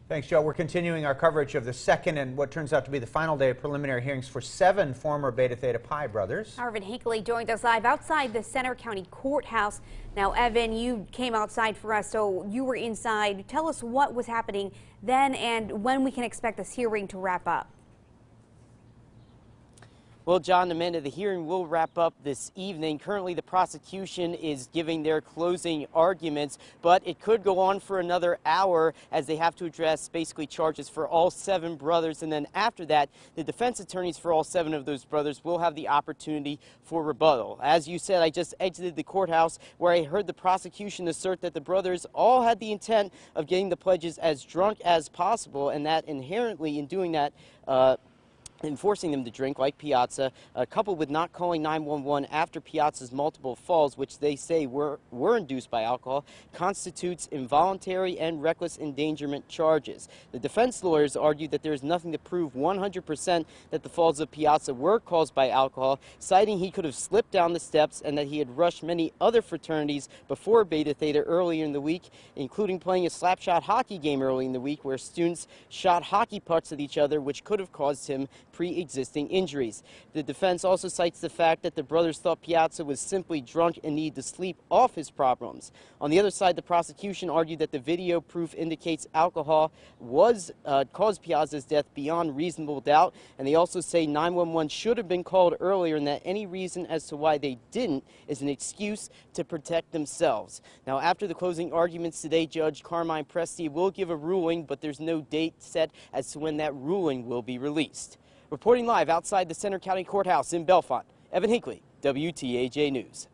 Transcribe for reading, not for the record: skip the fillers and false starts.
Thanks, Joe. We're continuing our coverage of the second and what turns out to be the final day of preliminary hearings for 7 former Beta Theta Pi brothers. Evan Hinckley joined us live outside the Center County Courthouse. Now, Evan, you came outside for us, so you were inside. Tell us what was happening then and when we can expect this hearing to wrap up. Well, John, Amanda, the hearing will wrap up this evening. Currently, the prosecution is giving their closing arguments, but it could go on for another hour as they have to address basically charges for all 7 brothers. And then after that, the defense attorneys for all 7 of those brothers will have the opportunity for rebuttal. As you said, I just exited the courthouse where I heard the prosecution assert that the brothers all had the intent of getting the pledges as drunk as possible, and that inherently in doing that, enforcing them to drink, like Piazza, coupled with not calling 911 after Piazza's multiple falls, which they say were induced by alcohol, constitutes involuntary and reckless endangerment charges. The defense lawyers argued that there is nothing to prove 100% that the falls of Piazza were caused by alcohol, citing he could have slipped down the steps and that he had rushed many other fraternities before Beta Theta earlier in the week, including playing a slapshot hockey game early in the week where students shot hockey pucks at each other, which could have caused him pre-existing injuries. The defense also cites the fact that the brothers thought Piazza was simply drunk and needed to sleep off his problems. On the other side, the prosecution argued that the video proof indicates alcohol was caused Piazza's death beyond reasonable doubt, and they also say 911 should have been called earlier and that any reason as to why they didn't is an excuse to protect themselves. Now, after the closing arguments today, Judge Carmine Presti will give a ruling, but there's no date set as to when that ruling will be released. Reporting live outside the Center County Courthouse in Bellefonte, Evan Hinckley, WTAJ News.